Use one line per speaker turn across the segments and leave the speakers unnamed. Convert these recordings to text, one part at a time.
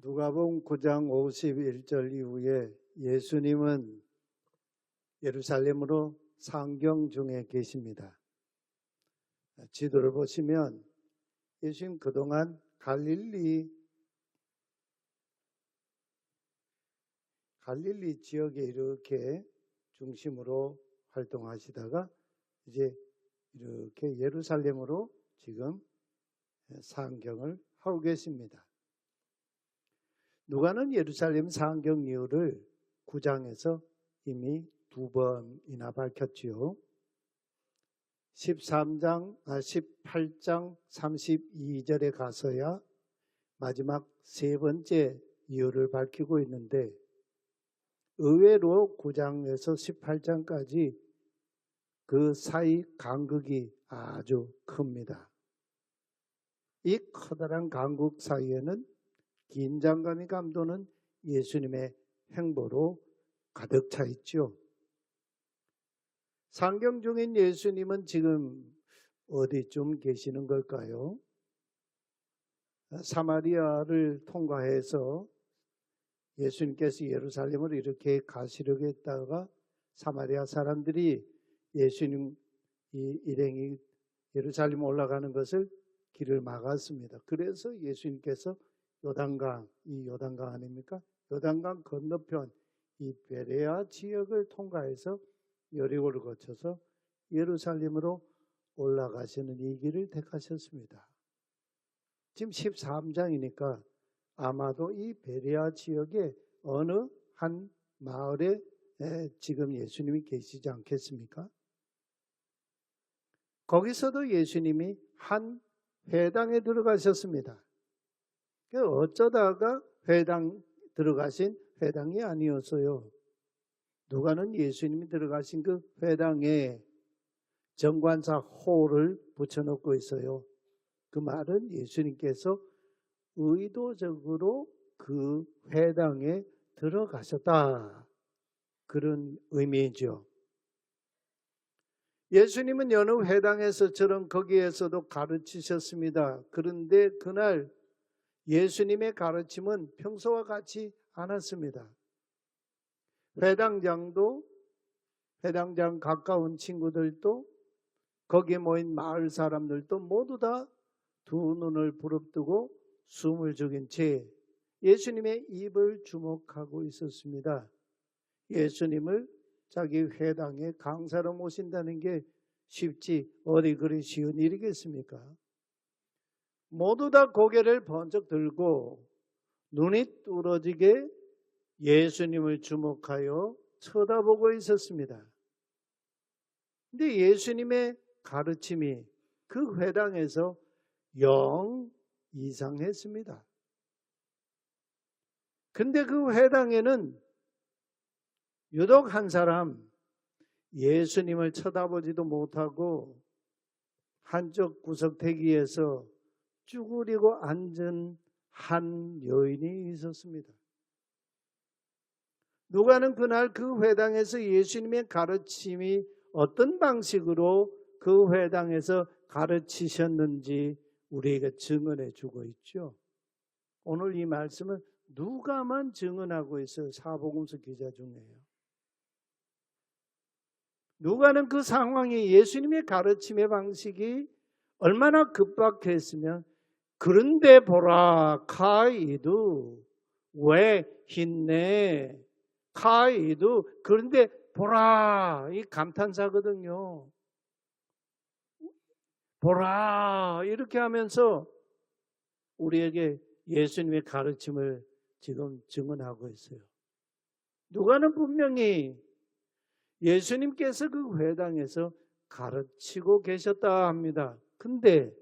누가복음 9장 51절 이후에 예수님은 예루살렘으로 상경 중에 계십니다. 지도를 보시면 예수님 그동안 갈릴리 지역에 이렇게 중심으로 활동하시다가 이제 이렇게 예루살렘으로 지금 상경을 하고 계십니다. 누가는 예루살렘 상경 이유를 9장에서 이미 2번이나 밝혔지요. 18장 32절에 가서야 마지막 세 번째 이유를 밝히고 있는데, 의외로 9장에서 18장까지 그 사이 간극이 아주 큽니다. 이 커다란 간극 사이에는 긴장감이 감도는 예수님의 행보로 가득 차 있죠. 상경 중인 예수님은 지금 어디쯤 계시는 걸까요? 사마리아를 통과해서 예수님께서 예루살렘으로 이렇게 가시려고 했다가 사마리아 사람들이 예수님 이 일행이 예루살렘 올라가는 것을 길을 막았습니다. 그래서 예수님께서 요단강, 이 요단강 아닙니까? 요단강 건너편 이 베레아 지역을 통과해서 여리고를 거쳐서 예루살렘으로 올라가시는 이 길을 택하셨습니다. 지금 13장이니까 아마도 이 베레아 지역의 어느 한 마을에 지금 예수님이 계시지 않겠습니까? 거기서도 예수님이 한 회당에 들어가셨습니다. 어쩌다가 회당 들어가신 회당이 아니었어요. 누가는 예수님이 들어가신 그 회당에 정관사 호를 붙여놓고 있어요. 그 말은 예수님께서 의도적으로 그 회당에 들어가셨다, 그런 의미죠. 예수님은 여느 회당에서처럼 거기에서도 가르치셨습니다. 그런데 그날 예수님의 가르침은 평소와 같이 않았습니다. 회당 가까운 친구들도 거기에 모인 마을 사람들도 모두 다 두 눈을 부릅뜨고 숨을 죽인 채 예수님의 입을 주목하고 있었습니다. 예수님을 자기 회당에 강사로 모신다는 게 쉽지 어디 그리 쉬운 일이겠습니까? 모두 다 고개를 번쩍 들고 눈이 뚫어지게 예수님을 주목하여 쳐다보고 있었습니다. 근데 예수님의 가르침이 그 회당에서 영 이상했습니다. 근데 그 회당에는 유독 한 사람, 예수님을 쳐다보지도 못하고 한쪽 구석대기에서 쭈그리고 앉은 한 여인이 있었습니다. 누가는 그날 그 회당에서 예수님의 가르침이 어떤 방식으로 그 회당에서 가르치셨는지 우리에게 증언해 주고 있죠. 오늘 이 말씀은 누가만 증언하고 있어요. 사복음서 기자 중에요. 누가는 그 상황이 예수님의 가르침의 방식이 얼마나 급박했으면, 그런데 보라 카이두 왜 힘내 카이두, 그런데 보라, 이 감탄사거든요. 보라 이렇게 하면서 우리에게 예수님의 가르침을 지금 증언하고 있어요. 누가는 분명히 예수님께서 그 회당에서 가르치고 계셨다 합니다. 근데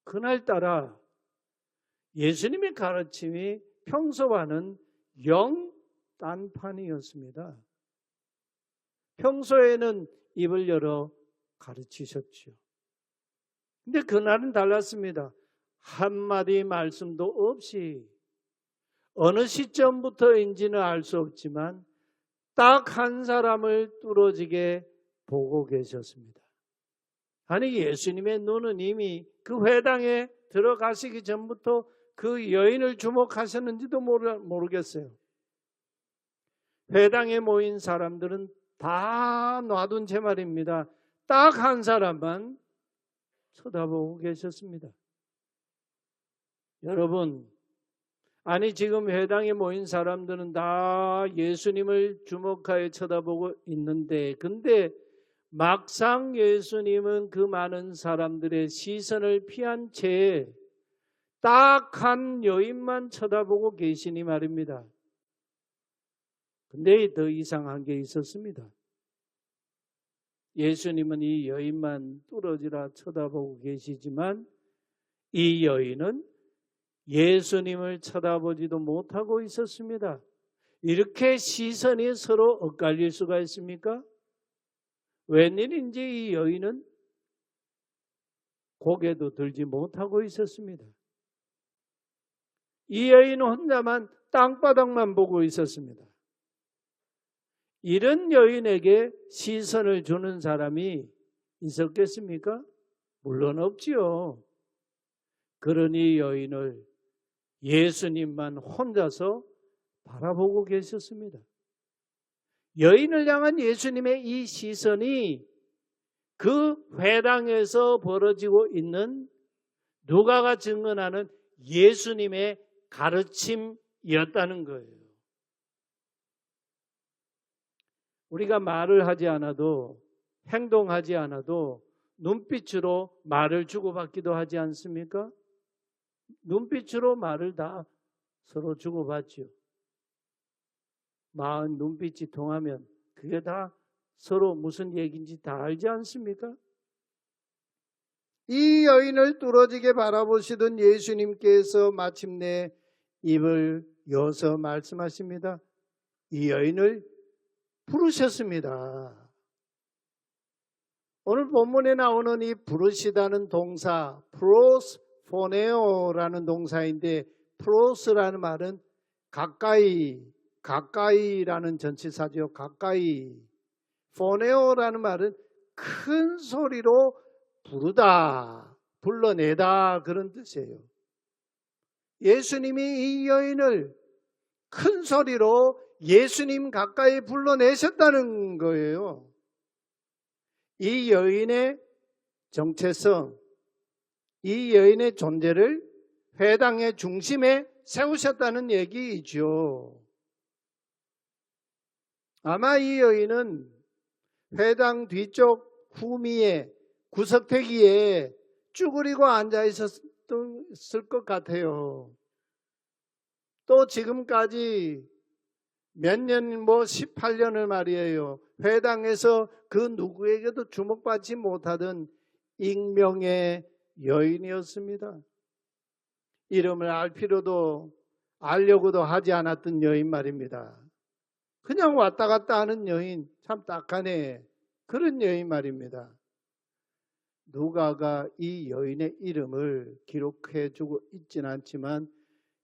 그날따라 예수님의 가르침이 평소와는 영 딴판이었습니다. 평소에는 입을 열어 가르치셨죠. 근데 그날은 달랐습니다. 한마디 말씀도 없이 어느 시점부터인지는 알 수 없지만 딱 한 사람을 뚫어지게 보고 계셨습니다. 아니 예수님의 눈은 이미 그 회당에 들어가시기 전부터 그 여인을 주목하셨는지도 모르겠어요. 회당에 모인 사람들은 다 놔둔 채 말입니다. 딱 한 사람만 쳐다보고 계셨습니다. 여러분, 아니 지금 회당에 모인 사람들은 다 예수님을 주목하여 쳐다보고 있는데, 근데 막상 예수님은 그 많은 사람들의 시선을 피한 채 딱 한 여인만 쳐다보고 계시니 말입니다. 근데 더 이상한 게 있었습니다. 예수님은 이 여인만 뚫어지라 쳐다보고 계시지만 이 여인은 예수님을 쳐다보지도 못하고 있었습니다. 이렇게 시선이 서로 엇갈릴 수가 있습니까? 웬일인지 이 여인은 고개도 들지 못하고 있었습니다. 이 여인은 혼자만 땅바닥만 보고 있었습니다. 이런 여인에게 시선을 주는 사람이 있었겠습니까? 물론 없지요. 그러니 여인을 예수님만 혼자서 바라보고 계셨습니다. 여인을 향한 예수님의 이 시선이 그 회당에서 벌어지고 있는 누가가 증언하는 예수님의 가르침이었다는 거예요. 우리가 말을 하지 않아도, 행동하지 않아도 눈빛으로 말을 주고받기도 하지 않습니까? 눈빛으로 말을 다 서로 주고받지요. 마음 눈빛이 통하면 그게 다 서로 무슨 얘기인지 다 알지 않습니까? 이 여인을 뚫어지게 바라보시던 예수님께서 마침내 입을 여서 말씀하십니다. 이 여인을 부르셨습니다. 오늘 본문에 나오는 이 부르시다는 동사, 프로스포네오라는 동사인데, 프로스라는 말은 가까이라는 전치사죠. 가까이. 포네오라는 말은 큰 소리로 부르다, 불러내다, 그런 뜻이에요. 예수님이 이 여인을 큰 소리로 예수님 가까이 불러내셨다는 거예요. 이 여인의 정체성, 이 여인의 존재를 회당의 중심에 세우셨다는 얘기이죠. 아마 이 여인은 회당 뒤쪽 후미에 구석대기에 쭈그리고 앉아 있었을 것 같아요. 또 지금까지 몇 년, 18년을 말이에요. 회당에서 그 누구에게도 주목받지 못하던 익명의 여인이었습니다. 이름을 알 필요도, 알려고도 하지 않았던 여인 말입니다. 그냥 왔다 갔다 하는 여인, 참 딱하네. 그런 여인 말입니다. 누가가 이 여인의 이름을 기록해 주고 있지는 않지만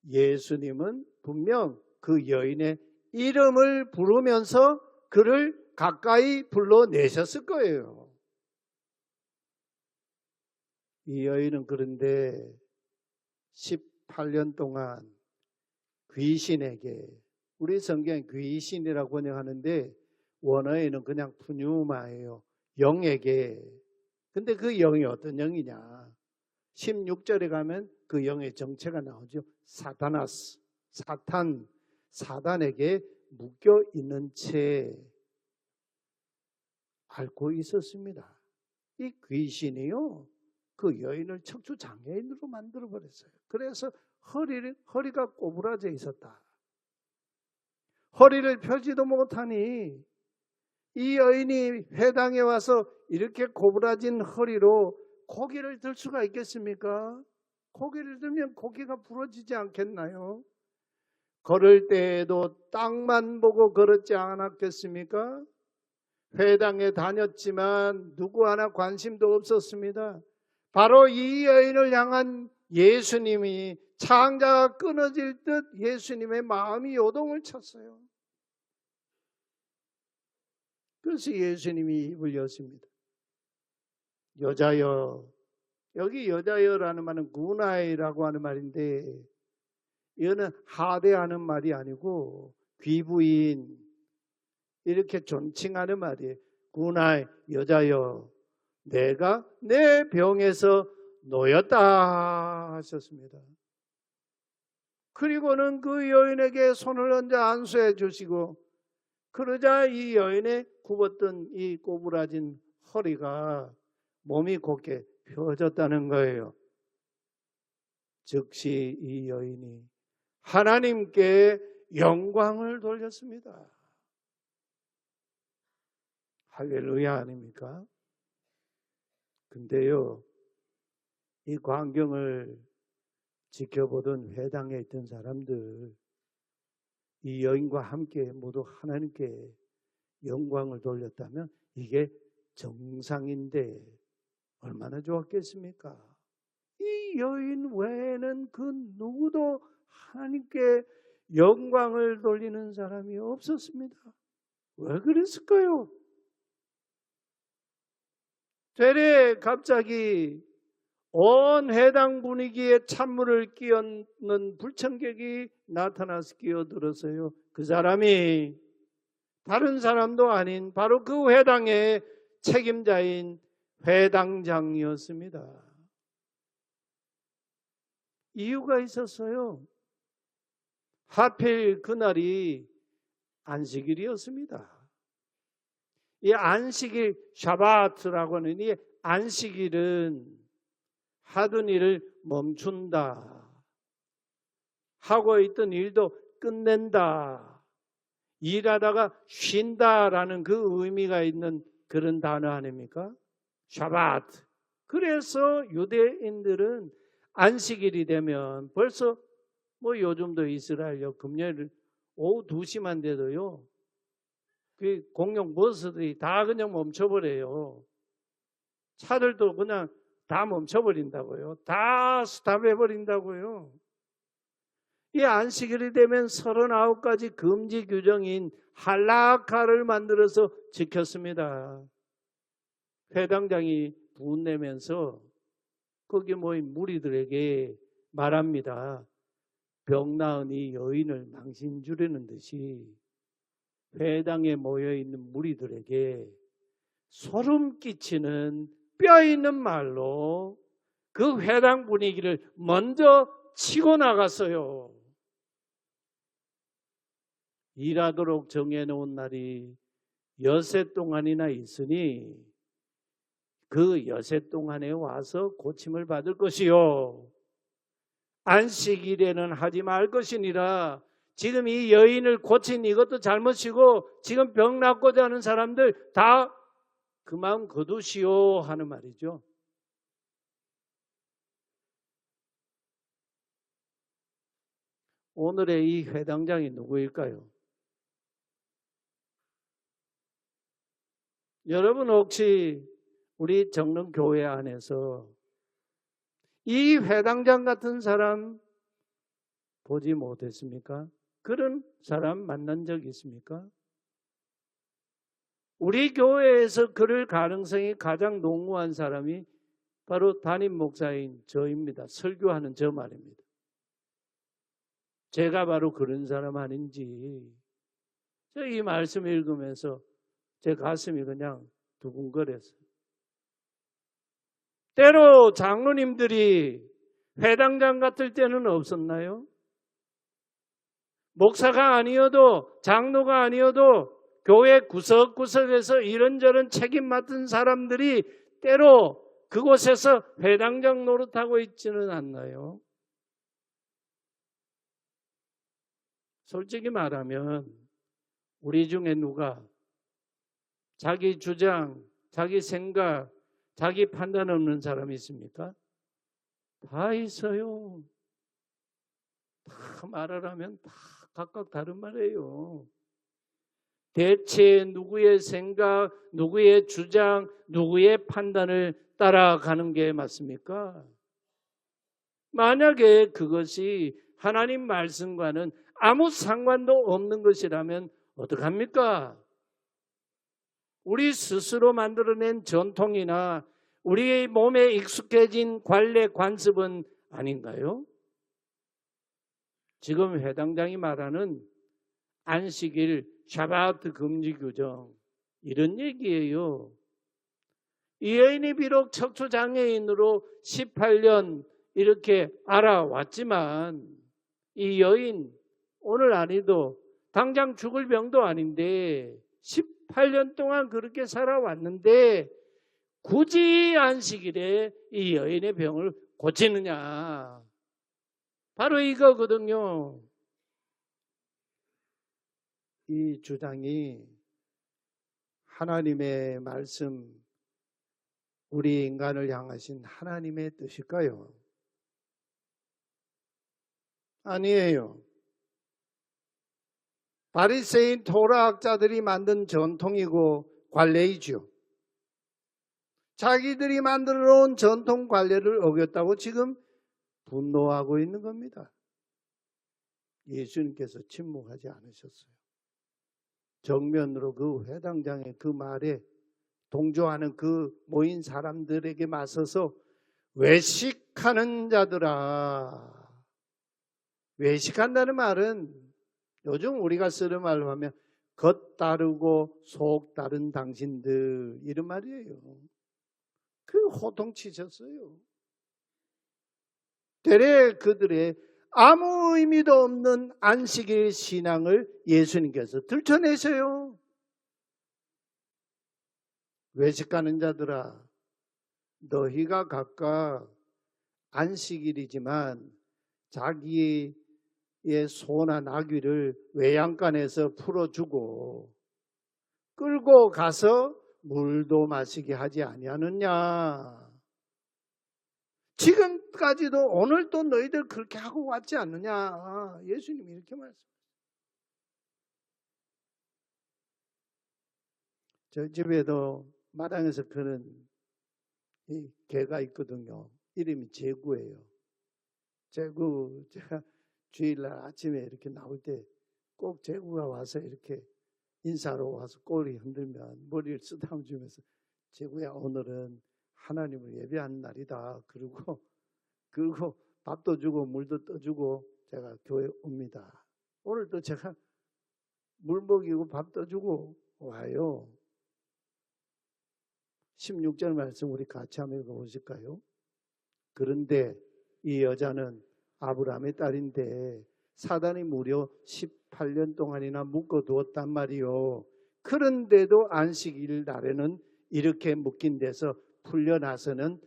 예수님은 분명 그 여인의 이름을 부르면서 그를 가까이 불러내셨을 거예요. 이 여인은 그런데 18년 동안 귀신에게, 우리 성경에 귀신이라고 번역하는데 원어에는 그냥 푸뉴마예요. 영에게. 근데 그 영이 어떤 영이냐? 16절에 가면 그 영의 정체가 나오죠. 사타나스, 사단에게 묶여 있는 채 앓고 있었습니다. 이 귀신이요, 그 여인을 척추 장애인으로 만들어 버렸어요. 그래서 허리가 꼬부라져 있었다. 허리를 펴지도 못하니 이 여인이 회당에 와서 이렇게 고부라진 허리로 고개를 들 수가 있겠습니까? 고개를 들면 고개가 부러지지 않겠나요? 걸을 때에도 땅만 보고 걸었지 않았겠습니까? 회당에 다녔지만 누구 하나 관심도 없었습니다. 바로 이 여인을 향한 예수님이 창자가 끊어질 듯 예수님의 마음이 요동을 쳤어요. 그래서 예수님이 입을 여십니다. 여자여, 여기 여자여라는 말은 구나이라고 하는 말인데 이거는 하대하는 말이 아니고 귀부인 이렇게 존칭하는 말이에요. 구나의 여자여 내가 내 병에서 놓였다 하셨습니다. 그리고는 그 여인에게 손을 얹어 안수해 주시고 그러자 이 여인의 굽었던 이 꼬부라진 허리가 몸이 곧게 펴졌다는 거예요. 즉시 이 여인이 하나님께 영광을 돌렸습니다. 할렐루야 아닙니까? 근데요, 이 광경을 지켜보던 회당에 있던 사람들, 이 여인과 함께 모두 하나님께 영광을 돌렸다면 이게 정상인데 얼마나 좋았겠습니까? 이 여인 외에는 그 누구도 하나님께 영광을 돌리는 사람이 없었습니다. 왜 그랬을까요? 되레 갑자기 온 회당 분위기에 찬물을 끼얹는 불청객이 나타나서 끼어들어서요. 그 사람이 다른 사람도 아닌 바로 그 회당의 책임자인 회당장이었습니다. 이유가 있었어요. 하필 그날이 안식일이었습니다. 이 안식일 샤바트라고 하는 이 안식일은 하던 일을 멈춘다. 하고 있던 일도 끝낸다. 일하다가 쉰다라는 그 의미가 있는 그런 단어 아닙니까? 샤바트. 그래서 유대인들은 안식일이 되면 벌써 요즘도 이스라엘요 금요일 오후 2시만 돼도요 그 공영 버스들이 다 그냥 멈춰버려요. 차들도 그냥 다 멈춰버린다고요. 다 스탑해버린다고요. 이 안식일이 되면 39가지 금지 규정인 할라카를 만들어서 지켰습니다. 회당장이 분내면서 거기 모인 무리들에게 말합니다. 병 나은 이 여인을 망신 주려는 듯이 회당에 모여있는 무리들에게 소름 끼치는 뼈 있는 말로 그 회당 분위기를 먼저 치고 나갔어요. 일하도록 정해놓은 날이 여세 동안이나 있으니 그 여세 동안에 와서 고침을 받을 것이요 안식일에는 하지 말 것이니라. 지금 이 여인을 고친 이것도 잘못이고 지금 병 낫고자 하는 사람들 다 그 마음 거두시오 하는 말이죠. 오늘의 이 회당장이 누구일까요? 여러분 혹시 우리 정릉교회 안에서 이 회당장 같은 사람 보지 못했습니까? 그런 사람 만난 적 있습니까? 우리 교회에서 그럴 가능성이 가장 농후한 사람이 바로 담임 목사인 저입니다. 설교하는 저 말입니다. 제가 바로 그런 사람 아닌지 저 이 말씀 읽으면서 제 가슴이 그냥 두근거렸어요. 때로 장로님들이 회당장 같을 때는 없었나요? 목사가 아니어도 장로가 아니어도 교회 구석구석에서 이런저런 책임 맡은 사람들이 때로 그곳에서 회당장 노릇하고 있지는 않나요? 솔직히 말하면 우리 중에 누가 자기 주장, 자기 생각, 자기 판단 없는 사람이 있습니까? 다 있어요. 다 말을 하면 다 각각 다른 말이에요. 대체 누구의 생각, 누구의 주장, 누구의 판단을 따라가는 게 맞습니까? 만약에 그것이 하나님 말씀과는 아무 상관도 없는 것이라면 어떡합니까? 우리 스스로 만들어낸 전통이나 우리의 몸에 익숙해진 관례 관습은 아닌가요? 지금 회당장이 말하는 안식일, 샤바트 금지 규정 이런 얘기예요. 이 여인이 비록 척추장애인으로 18년 이렇게 알아왔지만 이 여인 오늘 아니도 당장 죽을 병도 아닌데 18년 동안 그렇게 살아왔는데 굳이 안식일에 이 여인의 병을 고치느냐. 바로 이거거든요. 이 주장이 하나님의 말씀, 우리 인간을 향하신 하나님의 뜻일까요? 아니에요. 바리새인 토라학자들이 만든 전통이고 관례이죠. 자기들이 만들어 놓은 전통 관례를 어겼다고 지금 분노하고 있는 겁니다. 예수님께서 침묵하지 않으셨어요. 정면으로 그 회당장의 그 말에 동조하는 그 모인 사람들에게 맞서서 외식하는 자들아. 외식한다는 말은 요즘 우리가 쓰는 말로 하면 겉 따르고 속 따른 당신들 이런 말이에요. 그 호통치셨어요. 되레 그들의 아무 의미도 없는 안식일 신앙을 예수님께서 들춰내세요. 외식하는 자들아, 너희가 각각 안식일이지만 자기의 소나 나귀를 외양간에서 풀어주고 끌고 가서 물도 마시게 하지 아니하느냐. 지금까지도 오늘도 너희들 그렇게 하고 왔지 않느냐. 예수님이 이렇게 말씀하세요. 저 집에도 마당에서 크는 이 개가 있거든요. 이름이 제구예요. 제구, 제가 주일날 아침에 이렇게 나올 때 꼭 제구가 와서 이렇게 인사로 와서 꼬리 흔들면 머리를 쓰다듬으면서 제구야 오늘은 하나님을 예배하는 날이다. 그리고 밥도 주고 물도 떠주고 제가 교회 옵니다. 오늘도 제가 물 먹이고 밥 떠주고 와요. 16절 말씀 우리 같이 한번 읽어보실까요? 그런데 이 여자는 아브라함의 딸인데 사단이 무려 18년 동안이나 묶어두었단 말이요. 그런데도 안식일 날에는 이렇게 묶인 데서 풀려나서는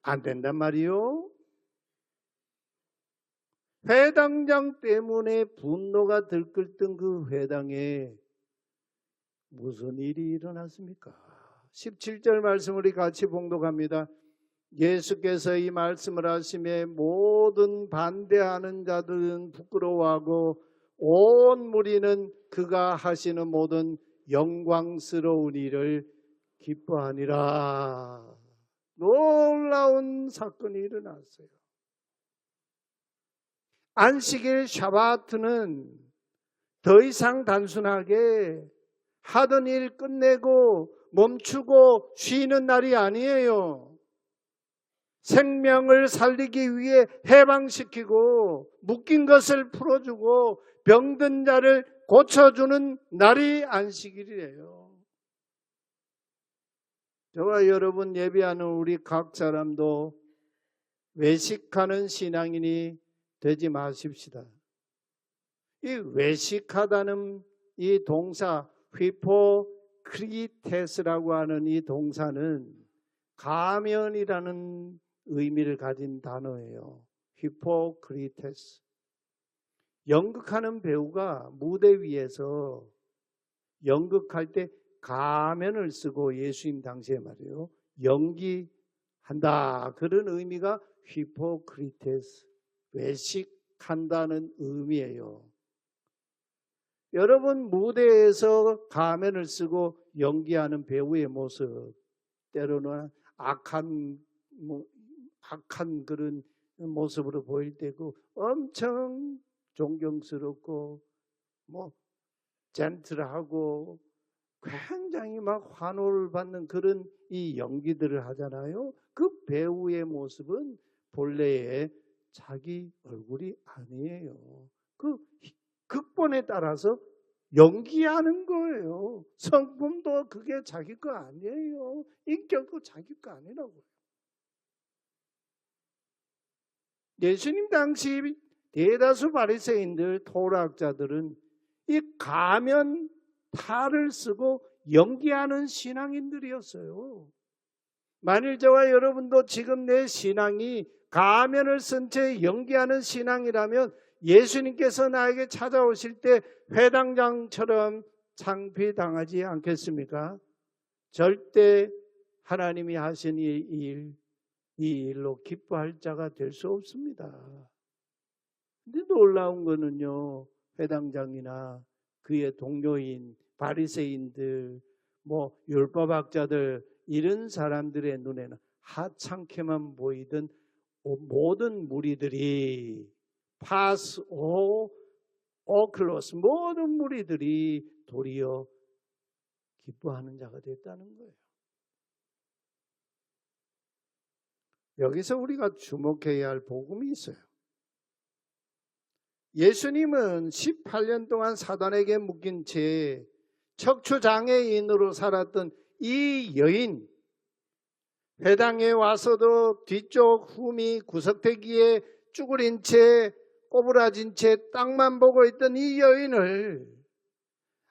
안 된단 말이요. 회당장 때문에 분노가 들끓던 그 회당에 무슨 일이 일어났습니까? 17절 말씀 우리 같이 봉독합니다. 예수께서 이 말씀을 하시매 모든 반대하는 자들은 부끄러워하고 온 무리는 그가 하시는 모든 영광스러운 일을 기뻐하니라. 놀라운 사건이 일어났어요. 안식일 샤바트는 더 이상 단순하게 하던 일 끝내고 멈추고 쉬는 날이 아니에요. 생명을 살리기 위해 해방시키고 묶인 것을 풀어주고 병든 자를 고쳐주는 날이 안식일이에요. 저와 여러분 예배하는 우리 각 사람도 외식하는 신앙인이 되지 마십시다. 이 외식하다는 이 동사 휘포크리테스라고 하는 이 동사는 가면이라는 의미를 가진 단어예요. 히포크리테스. 연극하는 배우가 무대 위에서 연극할 때 가면을 쓰고 예수님 당시에 말이에요. 연기한다. 그런 의미가 히포크리테스. 외식한다는 의미예요. 여러분 무대에서 가면을 쓰고 연기하는 배우의 모습 때로는 악한 그런 모습으로 보일 때고 엄청 존경스럽고 젠틀하고 굉장히 막 환호를 받는 그런 이 연기들을 하잖아요. 그 배우의 모습은 본래의 자기 얼굴이 아니에요. 그 극본에 따라서 연기하는 거예요. 성품도 그게 자기 거 아니에요. 인격도 자기 거 아니라고요. 예수님 당시 대다수 바리새인들, 토라학자들은 이 가면 탈을 쓰고 연기하는 신앙인들이었어요. 만일 저와 여러분도 지금 내 신앙이 가면을 쓴 채 연기하는 신앙이라면 예수님께서 나에게 찾아오실 때 회당장처럼 창피당하지 않겠습니까? 절대 하나님이 하신 이 일로 기뻐할 자가 될 수 없습니다. 근데 놀라운 거는요, 회당장이나 그의 동료인 바리새인들, 율법학자들, 이런 사람들의 눈에는 하찮게만 보이던 모든 무리들이 오클로스 모든 무리들이 도리어 기뻐하는 자가 됐다는 거예요. 여기서 우리가 주목해야 할 복음이 있어요. 예수님은 18년 동안 사단에게 묶인 채 척추장애인으로 살았던 이 여인, 회당에 와서도 뒤쪽 후미 구석대기에 쭈그린 채 꼬부라진 채 땅만 보고 있던 이 여인을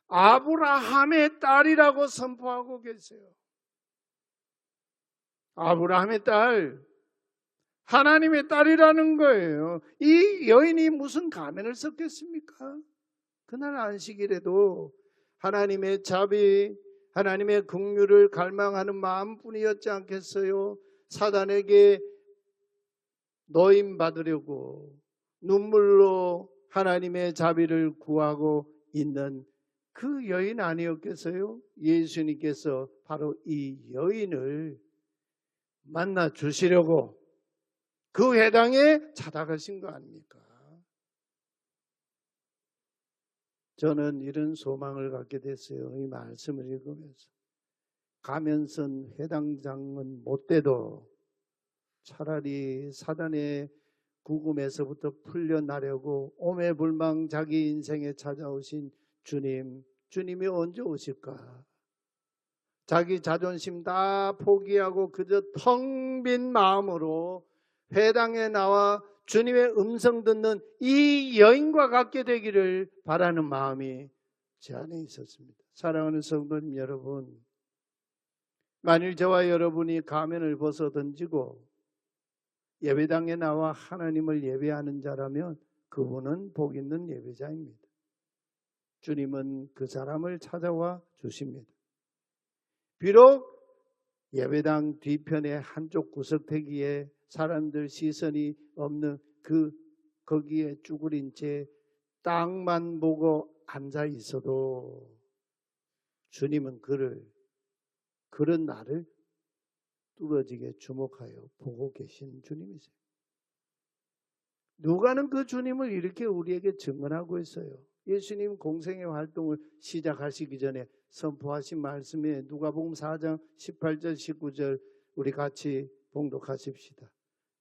아브라함의 딸이라고 선포하고 계세요. 아브라함의 딸, 하나님의 딸이라는 거예요. 이 여인이 무슨 가면을 썼겠습니까? 그날 안식일에도 하나님의 자비, 하나님의 긍휼을 갈망하는 마음뿐이었지 않겠어요? 사단에게 노임받으려고 눈물로 하나님의 자비를 구하고 있는 그 여인 아니었겠어요? 예수님께서 바로 이 여인을 만나 주시려고 그 회당에 찾아가신 거 아닙니까? 저는 이런 소망을 갖게 됐어요. 이 말씀을 읽으면서. 가면 쓴 회당장은 못돼도 차라리 사단의 구금에서부터 풀려나려고 오매불망 자기 인생에 찾아오신 주님이 언제 오실까? 자기 자존심 다 포기하고 그저 텅 빈 마음으로 회당에 나와 주님의 음성 듣는 이 여인과 같게 되기를 바라는 마음이 제 안에 있었습니다. 사랑하는 성도님 여러분, 만일 저와 여러분이 가면을 벗어 던지고 예배당에 나와 하나님을 예배하는 자라면 그분은 복 있는 예배자입니다. 주님은 그 사람을 찾아와 주십니다. 비록 예배당 뒤편의 한쪽 구석대기에 사람들 시선이 없는 거기에 쭈그린 채 땅만 보고 앉아 있어도 주님은 그런 나를 뚫어지게 주목하여 보고 계신 주님이세요. 누가는 그 주님을 이렇게 우리에게 증언하고 있어요. 예수님 공생의 활동을 시작하시기 전에 선포하신 말씀에 누가복음 4장 18절 19절 우리 같이 봉독하십시다.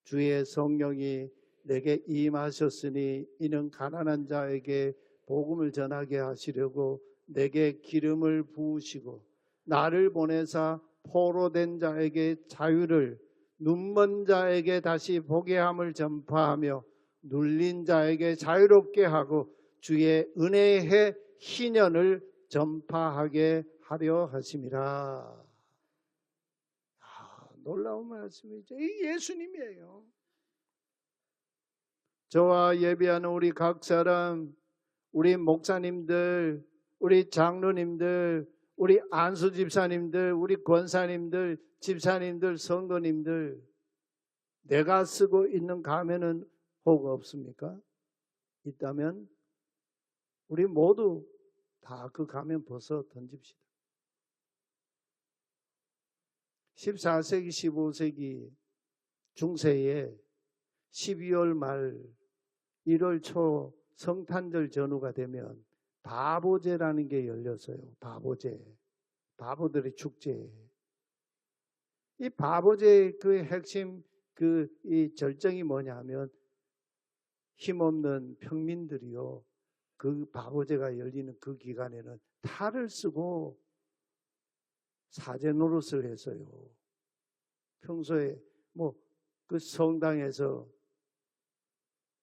주의 성령이 내게 임하셨으니 이는 가난한 자에게 복음을 전하게 하시려고 내게 기름을 부으시고 나를 보내사 포로된 자에게 자유를, 눈먼 자에게 다시 보게 함을 전파하며 눌린 자에게 자유롭게 하고 주의 은혜의 희년을 전파하게 하려 하심이라. 놀라운 말씀이죠. 이 예수님이에요. 저와 예배하는 우리 각 사람, 우리 목사님들, 우리 장로님들, 우리 안수 집사님들, 우리 권사님들, 집사님들, 성도님들, 내가 쓰고 있는 가면은 혹 없습니까? 있다면 우리 모두 다 그 가면 벗어 던집시다. 14세기, 15세기 중세에 12월 말 1월 초 성탄절 전후가 되면 바보제라는 게 열렸어요. 바보제. 바보들의 축제. 이 바보제의 그 핵심 이 절정이 뭐냐면 힘없는 평민들이요. 그 바보제가 열리는 그 기간에는 탈을 쓰고 사제 노릇을 해서요. 평소에 뭐 그 성당에서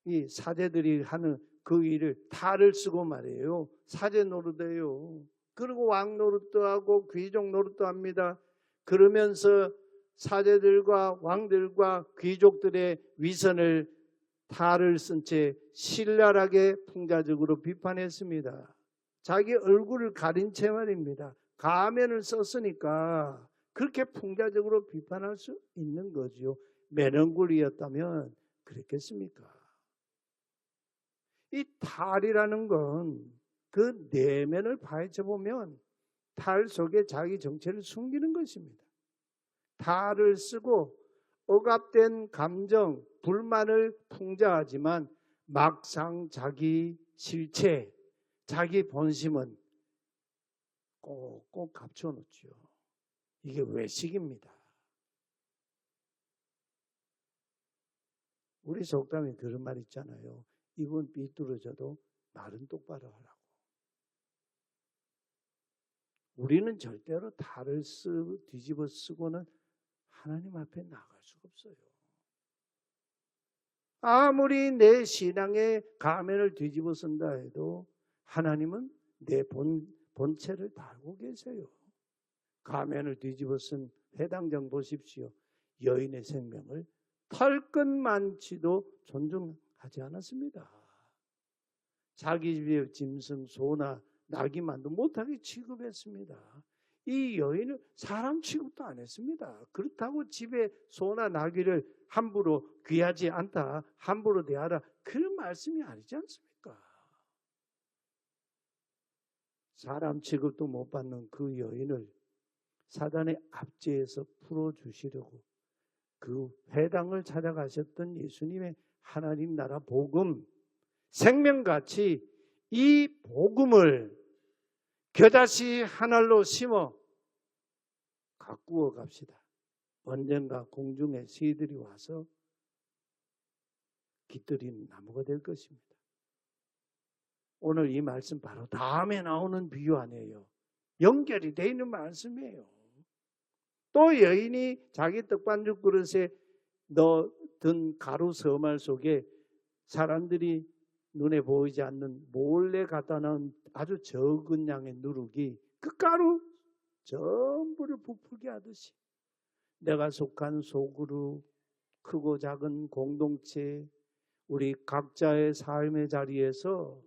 이 사제들이 하는 그 일을 탈을 쓰고 말이에요. 사제 노릇해요. 그리고 왕 노릇도 하고 귀족 노릇도 합니다. 그러면서 사제들과 왕들과 귀족들의 위선을 탈을 쓴 채 신랄하게 풍자적으로 비판했습니다. 자기 얼굴을 가린 채 말입니다. 가면을 썼으니까 그렇게 풍자적으로 비판할 수 있는 거지요. 맨얼굴이었다면 그랬겠습니까? 이 탈이라는 건 그 내면을 파헤쳐 보면 탈 속에 자기 정체를 숨기는 것입니다. 탈을 쓰고 억압된 감정, 불만을 풍자하지만 막상 자기 실체, 자기 본심은 꼭꼭 감춰놓죠. 이게 외식입니다. 우리 속담에 그런 말 있잖아요. 입은 삐뚤어져도 말은 똑바로 하라고. 우리는 절대로 탈을 뒤집어 쓰고는 하나님 앞에 나갈 수가 없어요. 아무리 내 신앙의 가면을 뒤집어 쓴다 해도 하나님은 내 본체를 다 알고 계세요. 가면을 뒤집어 쓴 회당장 보십시오. 여인의 생명을 털끝만치도 존중하지 않았습니다. 자기 집에 짐승, 소나 나귀만도 못하게 취급했습니다. 이 여인을 사람 취급도 안 했습니다. 그렇다고 집에 소나 나귀를 함부로 귀하지 않다, 함부로 대하라, 그런 말씀이 아니지 않습니까? 사람 취급도 못 받는 그 여인을 사단의 압제에서 풀어주시려고 그 회당을 찾아가셨던 예수님의 하나님 나라 복음, 생명같이 이 복음을 겨자씨 하늘로 심어 가꾸어 갑시다. 언젠가 공중에 새들이 와서 깃들인 나무가 될 것입니다. 오늘 이 말씀 바로 다음에 나오는 비유 아니에요. 연결이 되어 있는 말씀이에요. 또 여인이 자기 떡반죽 그릇에 넣던 가루 서말 속에 사람들이 눈에 보이지 않는 몰래 갖다 놓은 아주 적은 양의 누룩이 그 가루 전부를 부풀게 하듯이 내가 속한 소그룹, 크고 작은 공동체, 우리 각자의 삶의 자리에서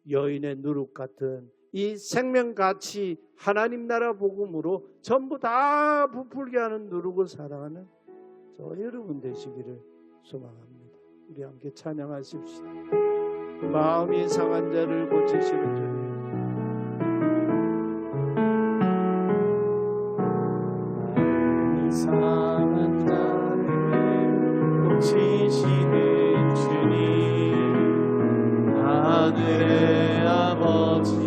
여인의 누룩 같은 이 생명같이 하나님 나라 복음으로 전부 다 부풀게 하는 누룩을 사랑하는 저 여러분 되시기를 소망합니다. 우리 함께 찬양하십시다. 마음이 상한 자를 고치시는 주님,
상한 자를 고치시는 주님, 하늘의 아버지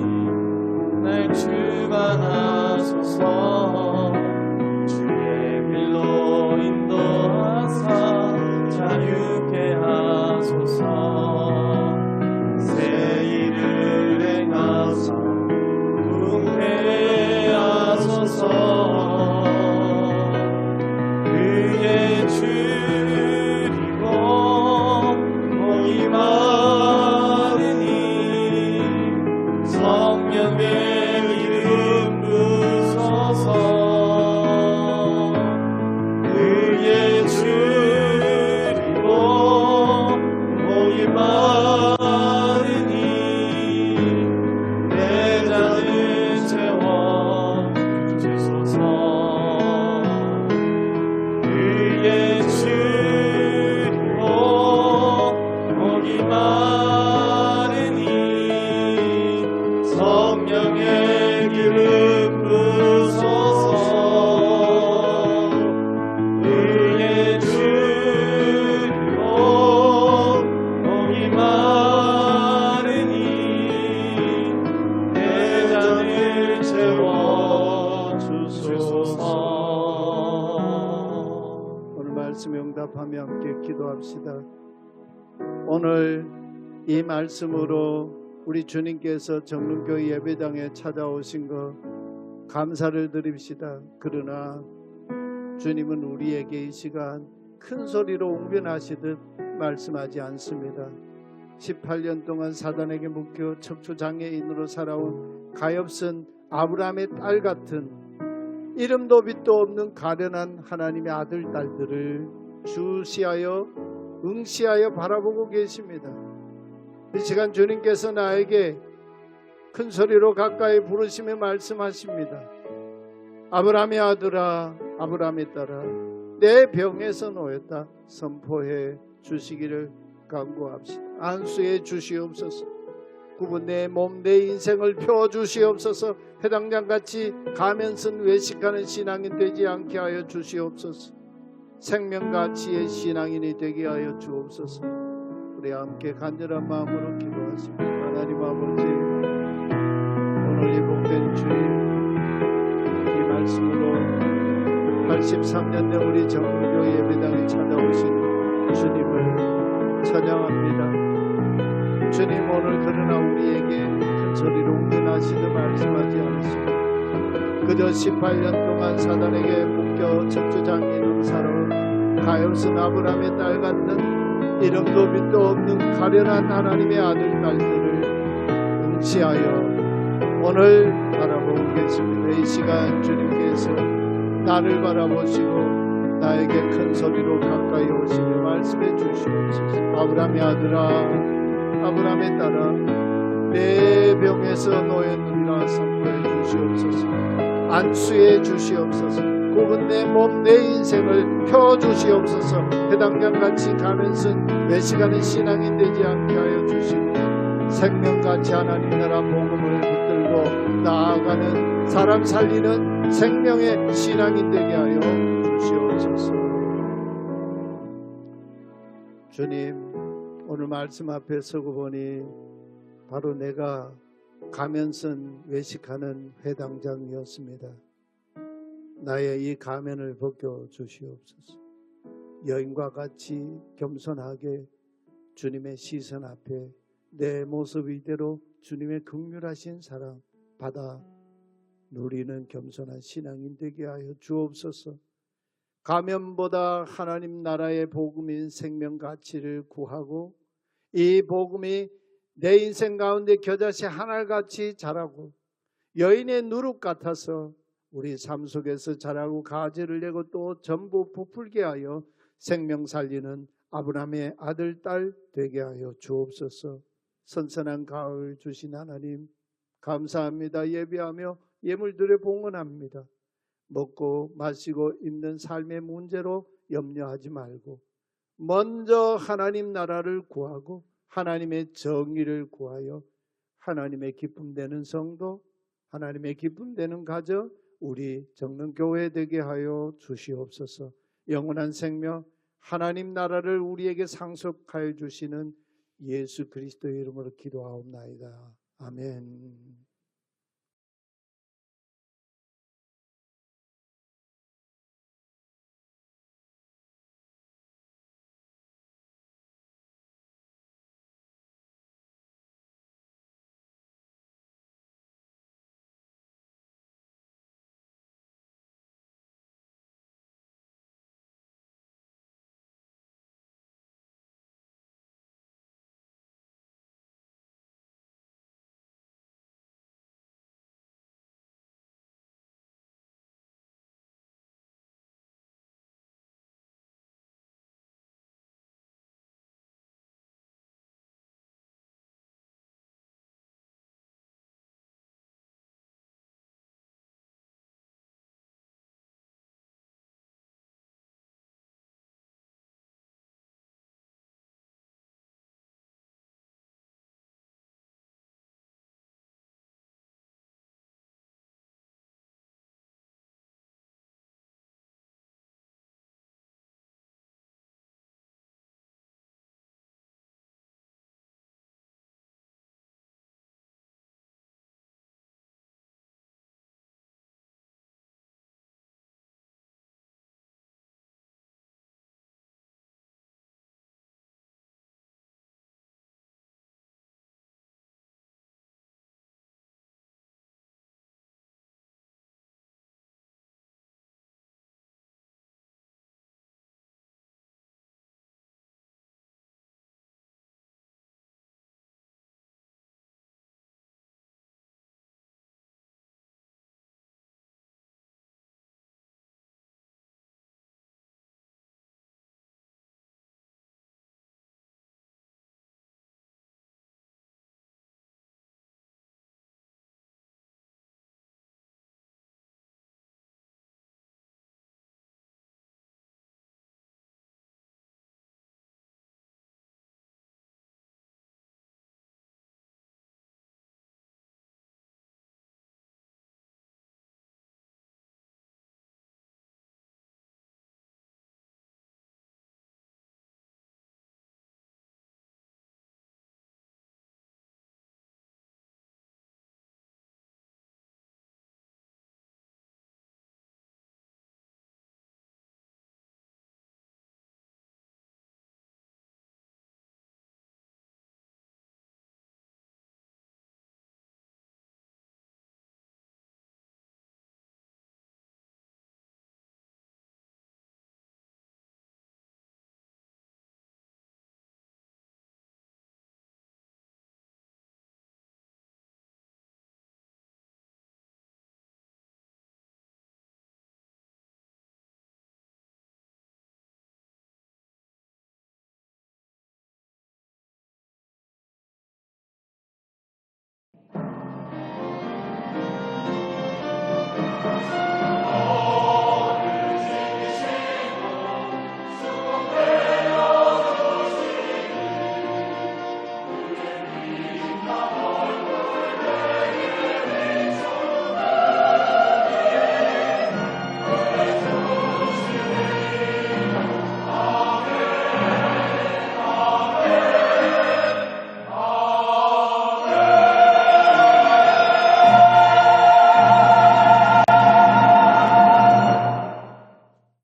날 주관하소서. 주의 길로 인도하사 자유케 하소서. 새 일을 행하사 부흥케 하소서.
함께 기도합시다. 오늘 이 말씀으로 우리 주님께서 정릉교회 예배당에 찾아오신 것 감사를 드립시다. 그러나 주님은 우리에게 이 시간 큰 소리로 웅변하시듯 말씀하지 않습니다. 18년 동안 사단에게 묶여 척추장애인으로 살아온 가엾은 아브라함의 딸 같은 이름도 빛도 없는 가련한 하나님의 아들 딸들을 주시하여 응시하여 바라보고 계십니다. 이 시간 주님께서 나에게 큰 소리로 가까이 부르시며 말씀하십니다. 아브라함의 아들아, 아브라함의 딸아, 내 병에서 놓였다 선포해 주시기를 간구합시다. 안수해 주시옵소서. 구분 내 몸 내 인생을 펴주시옵소서. 회당장같이 가면선 외식하는 신앙인 되지 않게 하여 주시옵소서. 생명가치의 신앙인이 되게 하여 주옵소서. 우리 함께 간절한 마음으로 기도하십니다. 하나님 아버지, 오늘 이 복된 주일 이 말씀으로 83년 된 우리 정릉교회 예배당에 찾아오신 주님을 찬양합니다. 주님, 오늘 그러나 우리에게 큰 소리로 웅변하시듯 말씀하지 않으시고 그저 18년 동안 사단에게 묶여 척추장애인으로 살아온 가엾은 아브라함의 딸 같은 이름도 빛도 없는 가련한 하나님의 아들 딸들을 응시하여 오늘 바라보고 계십니다. 이 시간 주님께서 나를 바라보시고 나에게 큰 소리로 가까이 오시며 말씀해 주시옵소서. 아브라함의 아들아, 아브라함의 딸아, 내 병에서 놓였느니라 선포해 주시옵소서. 안수해 주시옵소서. 굽은 내 몸 내 인생을 펴주시옵소서. 해당장같이 가면서 외식하는 신앙인 되지 않게 하여 주시고 생명같이 하나님 나라 복음을 붙들고 나아가는 사람 살리는 생명의 신앙인 되게 하여 주시옵소서. 주님, 오늘 말씀 앞에 서고 보니 바로 내가 가면선 외식하는 회당장이었습니다. 나의 이 가면을 벗겨 주시옵소서. 여인과 같이 겸손하게 주님의 시선 앞에 내 모습 이대로 주님의 긍휼하신 사랑 받아 누리는 겸손한 신앙인 되게 하여 주옵소서. 가면보다 하나님 나라의 복음인 생명 가치를 구하고 이 복음이 내 인생 가운데 겨자씨 하늘같이 자라고 여인의 누룩 같아서 우리 삶 속에서 자라고 가지를 내고 또 전부 부풀게 하여 생명 살리는 아브라함의 아들 딸 되게 하여 주옵소서. 선선한 가을 주신 하나님 감사합니다. 예배하며 예물들에 봉헌합니다. 먹고 마시고 입는 삶의 문제로 염려하지 말고 먼저 하나님 나라를 구하고 하나님의 정의를 구하여 하나님의 기쁨 되는 성도, 하나님의 기쁨 되는 가정, 우리 정릉교회 되게 하여 주시옵소서. 영원한 생명 하나님 나라를 우리에게 상속하여 주시는 예수 그리스도의 이름으로 기도하옵나이다. 아멘.